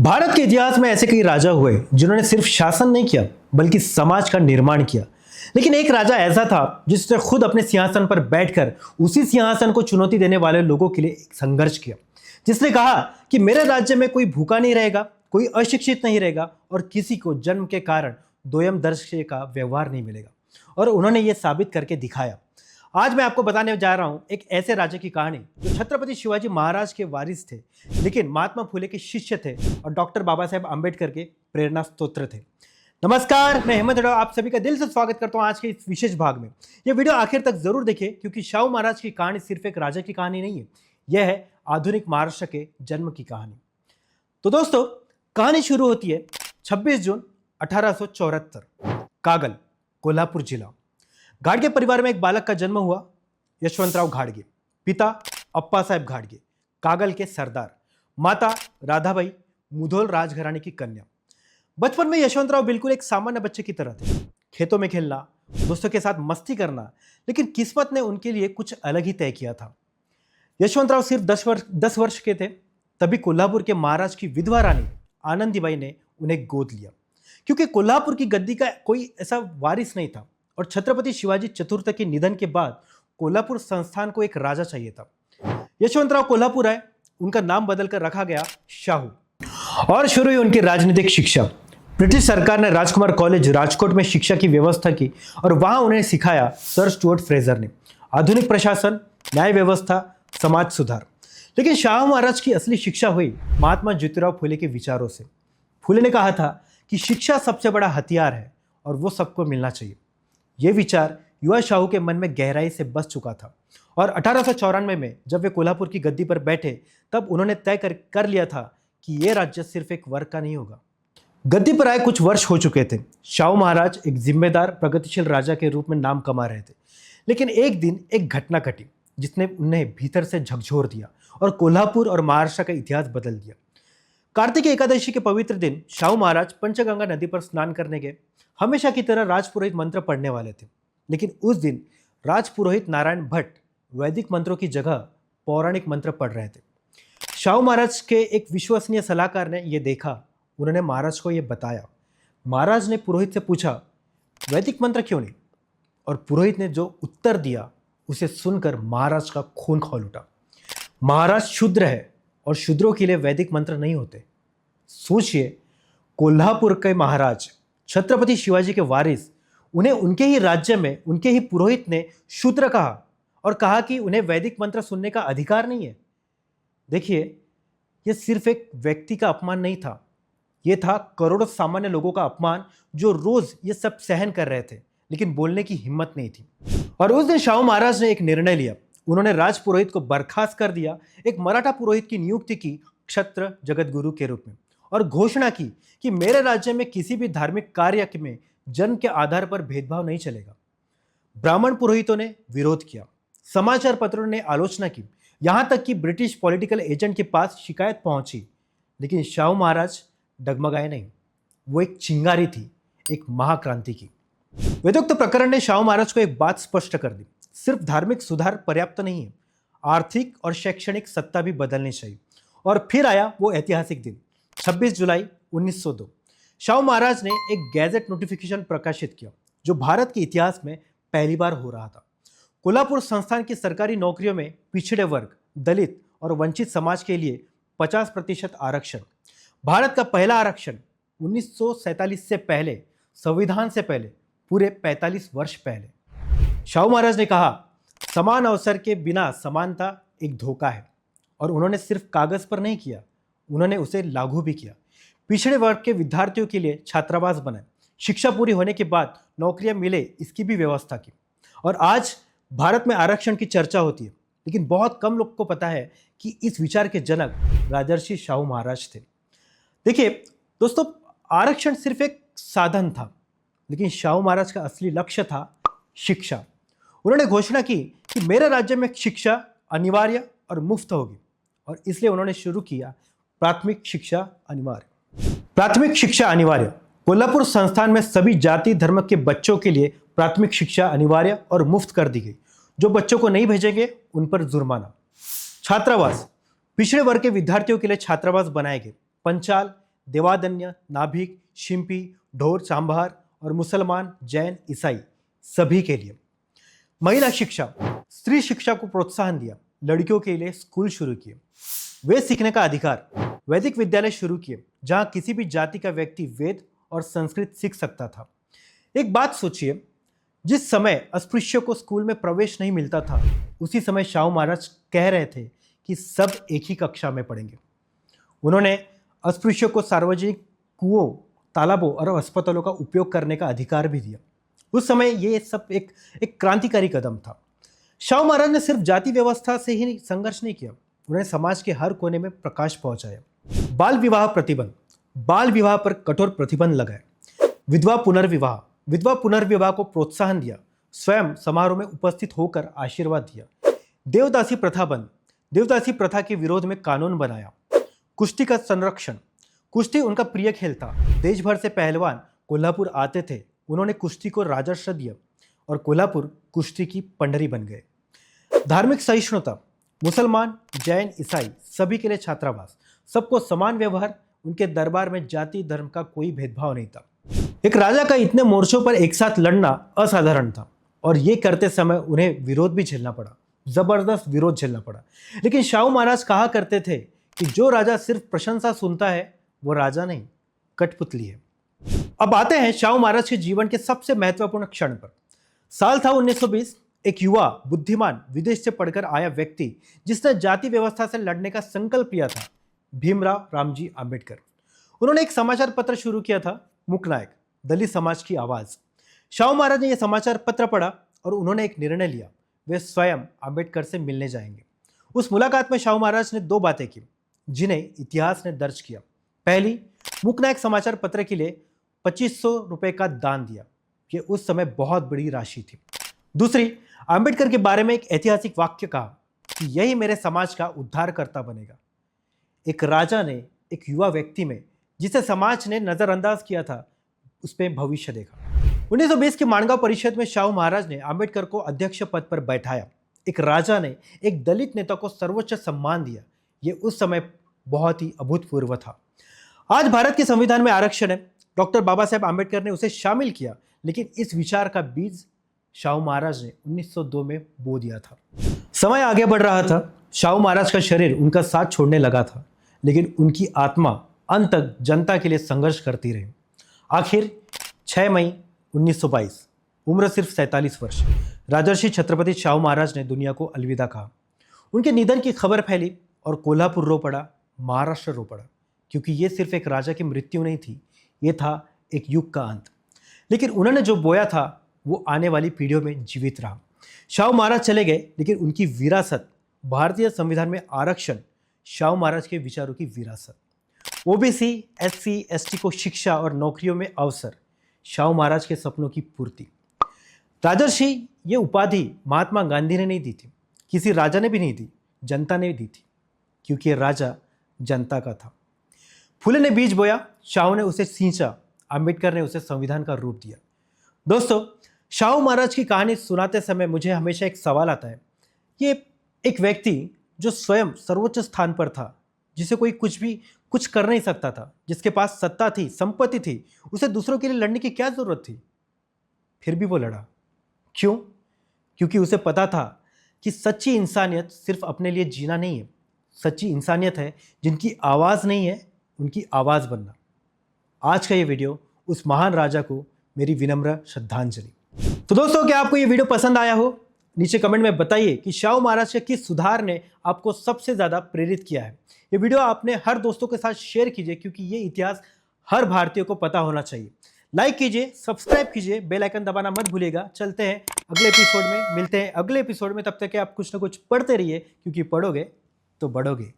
भारत के इतिहास में ऐसे कई राजा हुए जिन्होंने सिर्फ शासन नहीं किया बल्कि समाज का निर्माण किया। लेकिन एक राजा ऐसा था जिसने खुद अपने सिंहासन पर बैठकर उसी सिंहासन को चुनौती देने वाले लोगों के लिए एक संघर्ष किया। जिसने कहा कि मेरे राज्य में कोई भूखा नहीं रहेगा, कोई अशिक्षित नहीं रहेगा और किसी को जन्म के कारण दोयम दर्जे का व्यवहार नहीं मिलेगा। और उन्होंने ये साबित करके दिखाया। आज मैं आपको बताने जा रहा हूं एक ऐसे राजा की कहानी जो छत्रपति शिवाजी महाराज के वारिस थे, लेकिन महात्मा फुले के शिष्य थे और डॉक्टर बाबा साहेब आंबेडकर के प्रेरणा स्त्रोत थे। नमस्कार, मैं हेमंत अडवा आप सभी का दिल से स्वागत करता हूं आज के इस विशेष भाग में। यह वीडियो आखिर तक जरूर देखें क्योंकि शाहू महाराज की कहानी सिर्फ एक राजा की कहानी नहीं है, यह है आधुनिक महाराष्ट्र के जन्म की कहानी। तो दोस्तों, कहानी शुरू होती है 26 जून 1874, कागल, कोल्हापुर जिला। घाटगे परिवार में एक बालक का जन्म हुआ, यशवंतराव घाटगे। पिता अप्पा साहेब घाटगे, कागल के सरदार। माता राधाबाई, मुधोल राजघराने की कन्या। बचपन में यशवंतराव बिल्कुल एक सामान्य बच्चे की तरह थे। खेतों में खेलना, दोस्तों के साथ मस्ती करना, लेकिन किस्मत ने उनके लिए कुछ अलग ही तय किया था। यशवंतराव सिर्फ 10 वर्ष के थे तभी कोल्हापुर के महाराज की विधवा रानी आनंदीबाई ने उन्हें गोद लिया, क्योंकि कोल्हापुर की गद्दी का कोई ऐसा वारिस नहीं था और छत्रपति शिवाजी चतुर्थ के निधन के बाद कोल्हापुर संस्थान को एक राजा चाहिए था। यशवंतराव कोल्हापुर आए, उनका नाम बदलकर रखा गया शाहू और शुरू हुई उनकी राजनीतिक शिक्षा। ब्रिटिश सरकार ने राजकुमार कॉलेज राजकोट में शिक्षा की व्यवस्था की और वहां उन्हें सिखाया सर स्टुअर्ट फ्रेजर ने आधुनिक प्रशासन, न्याय व्यवस्था, समाज सुधार। लेकिन शाहू महाराज की असली शिक्षा हुई महात्मा ज्योतिराव फुले के विचारों से। फुले ने कहा था कि शिक्षा सबसे बड़ा हथियार है और वो सबको मिलना चाहिए। ये विचार युवा शाहू के मन में गहराई से बस चुका था और 1894 में जब वे कोल्हापुर की गद्दी पर बैठे तब उन्होंने तय कर लिया था कि यह राज्य सिर्फ एक वर्ग का नहीं होगा। गद्दी पर आए कुछ वर्ष हो चुके थे। शाहू महाराज एक जिम्मेदार, प्रगतिशील राजा के रूप में नाम कमा रहे थे, लेकिन एक दिन एक घटना घटी जिसने उन्हें भीतर से झकझोर दिया और कोल्हापुर और महाराष्ट्र का इतिहास बदल दिया। कार्तिक एकादशी के पवित्र दिन शाहू महाराज पंचगंगा नदी पर स्नान करने गए। हमेशा की तरह राजपुरोहित मंत्र पढ़ने वाले थे, लेकिन उस दिन राजपुरोहित नारायण भट्ट वैदिक मंत्रों की जगह पौराणिक मंत्र पढ़ रहे थे। शाहू महाराज के एक विश्वसनीय सलाहकार ने यह देखा। उन्होंने महाराज को यह बताया। महाराज ने पुरोहित से पूछा, वैदिक मंत्र क्यों नहीं? और पुरोहित ने जो उत्तर दिया उसे सुनकर महाराज का खून खौल उठा। महाराज शूद्र है और शूद्रों के लिए वैदिक मंत्र नहीं होते। सोचिए, कोल्हापुर के महाराज छत्रपति शिवाजी के वारिस, उन्हें उनके ही राज्य में उनके ही पुरोहित ने शूद्र कहा और कहा कि उन्हें वैदिक मंत्र सुनने का अधिकार नहीं है। देखिए, यह सिर्फ एक व्यक्ति का अपमान नहीं था, यह था करोड़ों सामान्य लोगों का अपमान जो रोज ये सब सहन कर रहे थे, लेकिन बोलने की हिम्मत नहीं थी। और उस दिन शाहू महाराज ने एक निर्णय लिया। उन्होंने राजपुरोहित को बर्खास्त कर दिया, एक मराठा पुरोहित की नियुक्ति की क्षत्र जगत गुरु के रूप में और घोषणा की कि मेरे राज्य में किसी भी धार्मिक कार्य में जन्म के आधार पर भेदभाव नहीं चलेगा। ब्राह्मण पुरोहितों ने विरोध किया, समाचार पत्रों ने आलोचना की, यहां तक कि ब्रिटिश पॉलिटिकल एजेंट के पास शिकायत पहुंची, लेकिन शाहू महाराज डगमगाए नहीं। वो एक चिंगारी थी, एक महाक्रांति की। वेदोक्त प्रकरण ने शाहू महाराज को एक बात स्पष्ट कर दी, सिर्फ धार्मिक सुधार पर्याप्त नहीं है, आर्थिक और शैक्षणिक सत्ता भी बदलनी चाहिए। और फिर आया वो ऐतिहासिक दिन 26 जुलाई 1902। शाहू महाराज ने एक गैजेट नोटिफिकेशन प्रकाशित किया जो भारत के इतिहास में पहली बार हो रहा था। कोल्हापुर संस्थान की सरकारी नौकरियों में पिछड़े वर्ग, दलित और वंचित समाज के लिए 50% आरक्षण। भारत का पहला आरक्षण 1947 से पहले, संविधान से पहले, पूरे 45 वर्ष पहले। शाहू महाराज ने कहा, समान अवसर के बिना समानता एक धोखा है। और उन्होंने सिर्फ कागज पर नहीं किया, उन्होंने उसे लागू भी किया। पिछड़े वर्ग के विद्यार्थियों के लिए छात्रावास बनाए, शिक्षा पूरी होने के बाद नौकरियां मिले, इसकी भी व्यवस्था की। और आज भारत में आरक्षण की चर्चा होती है, लेकिन बहुत कम लोग को पता है कि इस विचार के जनक राजर्षि शाहू महाराज थे। देखिए दोस्तों, आरक्षण सिर्फ एक साधन था, लेकिन शाहू महाराज का असली लक्ष्य था शिक्षा। उन्होंने घोषणा की कि मेरे राज्य में शिक्षा अनिवार्य और मुफ्त होगी और इसलिए उन्होंने शुरू किया प्राथमिक शिक्षा अनिवार्य। प्राथमिक शिक्षा अनिवार्य। कोल्हापुर संस्थान में सभी जाति धर्म के बच्चों के लिए प्राथमिक शिक्षा अनिवार्य और मुफ्त कर दी गई। जो बच्चों को नहीं भेजेंगे उन पर जुर्माना। छात्रावास। पिछड़े वर्ग के विद्यार्थियों के लिए छात्रावास बनाए गए। पंचाल, देवादन्य, नाभिक, शिंपी, ढोर, चांभार और मुसलमान, जैन, ईसाई सभी के लिए। महिला शिक्षा, स्त्री शिक्षा को प्रोत्साहन दिया, लड़कियों के लिए स्कूल शुरू किए। वेद सीखने का अधिकार, वैदिक विद्यालय शुरू किए जहां किसी भी जाति का व्यक्ति वेद और संस्कृत सीख सकता था। एक बात सोचिए, जिस समय अस्पृश्यों को स्कूल में प्रवेश नहीं मिलता था, उसी समय शाहू महाराज कह रहे थे कि सब एक ही कक्षा में पढ़ेंगे। उन्होंने अस्पृश्यों को सार्वजनिक कुओं, तालाबों और अस्पतालों का उपयोग करने का अधिकार भी दिया। उस समय ये सब एक क्रांतिकारी कदम था। शाहू महाराज ने सिर्फ जाति व्यवस्था से ही संघर्ष नहीं किया, उन्होंने समाज के हर कोने में प्रकाश पहुंचाया। बाल विवाह प्रतिबंध, बाल विवाह पर कठोर प्रतिबंध लगाए। विधवा पुनर्विवाह को प्रोत्साहन दिया, स्वयं समारोह में उपस्थित होकर आशीर्वाद दिया। देवदासी प्रथा बंद, देवदासी प्रथा के विरोध में कानून बनाया। कुश्ती का संरक्षण, कुश्ती उनका प्रिय खेल था। देश भर से पहलवान कोल्हापुर आते थे, उन्होंने कुश्ती को राजर्षि दिया और कोल्हापुर कुश्ती की पंडरी बन गए। धार्मिक सहिष्णुता, मुसलमान, जैन, ईसाई सभी के लिए छात्रावास, सबको समान व्यवहार, उनके दरबार में जाति धर्म का कोई भेदभाव नहीं था। एक राजा का इतने मोर्चों पर एक साथ लड़ना असाधारण था और ये करते समय उन्हें विरोध भी झेलना पड़ा, जबरदस्त विरोध झेलना पड़ा। लेकिन शाहू महाराज कहा करते थे कि जो राजा सिर्फ प्रशंसा सुनता है वो राजा नहीं, कठपुतली है। अब आते हैं शाहू महाराज के जीवन के सबसे महत्वपूर्ण क्षण पर। साल था 1920। एक युवा बुद्धिमान विदेश से पढ़कर आया व्यक्ति जिसने जाति व्यवस्था से लड़ने का संकल्प लिया था, भीमराव रामजी आंबेडकर। उन्होंने एक समाचार पत्र शुरू किया था, मूकनायक, दलित समाज की आवाज। शाहू महाराज ने यह समाचार पत्र पढ़ा और उन्होंने एक निर्णय लिया, वे स्वयं आंबेडकर से मिलने जाएंगे। उस मुलाकात में शाहू महाराज ने दो बातें की जिन्हें इतिहास ने दर्ज किया। पहली, मूकनायक समाचार पत्र के लिए 2500 रुपए का दान दिया, ये उस समय बहुत बड़ी राशि थी। दूसरी, आंबेडकर के बारे में एक ऐतिहासिक वाक्य कहा कि यही मेरे समाज का उद्धारकर्ता बनेगा। एक राजा ने एक युवा व्यक्ति में, जिसे समाज ने नजरअंदाज किया था, उसमें भविष्य देखा। 1920 के माणगांव परिषद में शाहू महाराज ने आंबेडकर को अध्यक्ष पद पर बैठाया। एक राजा ने एक दलित नेता को सर्वोच्च सम्मान दिया, ये उस समय बहुत ही अभूतपूर्व था। आज भारत के संविधान में आरक्षण है, डॉक्टर बाबा साहेब आंबेडकर ने उसे शामिल किया, लेकिन इस विचार का बीज शाहू महाराज ने 1902 में बो दिया था। समय आगे बढ़ रहा था, शाहू महाराज का शरीर उनका साथ छोड़ने लगा था, लेकिन उनकी आत्मा अंत तक जनता के लिए संघर्ष करती रही। आखिर 6 मई 1922, उम्र सिर्फ 47 वर्ष, राजर्षि छत्रपति शाहू महाराज ने दुनिया को अलविदा कहा। उनके निधन की खबर फैली और कोल्हापुर रो पड़ा, महाराष्ट्र रो पड़ा, क्योंकि ये सिर्फ एक राजा की मृत्यु नहीं थी, ये था एक युग का अंत। लेकिन उन्होंने जो बोया था वो आने वाली पीढ़ियों में जीवित रहा। शाहू महाराज चले गए, लेकिन उनकी विरासत, भारतीय संविधान में आरक्षण, शाहू महाराज के विचारों की विरासत, ओबीसी, एससी, एसटी को शिक्षा और नौकरियों में अवसर, शाहू महाराज के सपनों की पूर्ति। राजर्षि ये उपाधि महात्मा गांधी ने नहीं दी थी, किसी राजा ने भी नहीं दी, जनता ने दी थी, क्योंकि ये राजा जनता का था। फुले ने बीज बोया, शाहू ने उसे सींचा, आंबेडकर ने उसे संविधान का रूप दिया। दोस्तों, शाहू महाराज की कहानी सुनाते समय मुझे हमेशा एक सवाल आता है, ये एक व्यक्ति जो स्वयं सर्वोच्च स्थान पर था, जिसे कोई कुछ कर नहीं सकता था, जिसके पास सत्ता थी, संपत्ति थी, उसे दूसरों के लिए लड़ने की क्या जरूरत थी, फिर भी वो लड़ा। क्यों? क्योंकि उसे पता था कि सच्ची इंसानियत सिर्फ अपने लिए जीना नहीं है, सच्ची इंसानियत है जिनकी आवाज़ नहीं है, उनकी आवाज़ बनना। आज का ये वीडियो उस महान राजा को मेरी विनम्र श्रद्धांजलि। तो दोस्तों, क्या आपको ये वीडियो पसंद आया हो? नीचे कमेंट में बताइए कि शाहू महाराज के किस सुधार ने आपको सबसे ज़्यादा प्रेरित किया है। ये वीडियो आपने हर दोस्तों के साथ शेयर कीजिए, क्योंकि ये इतिहास हर भारतीय को पता होना चाहिए। लाइक कीजिए, सब्सक्राइब कीजिए, बेल आइकन दबाना मत भूलिएगा। चलते हैं अगले एपिसोड में, मिलते हैं अगले एपिसोड में। तब तक आप कुछ ना कुछ पढ़ते रहिए, क्योंकि पढ़ोगे तो बढ़ोगे।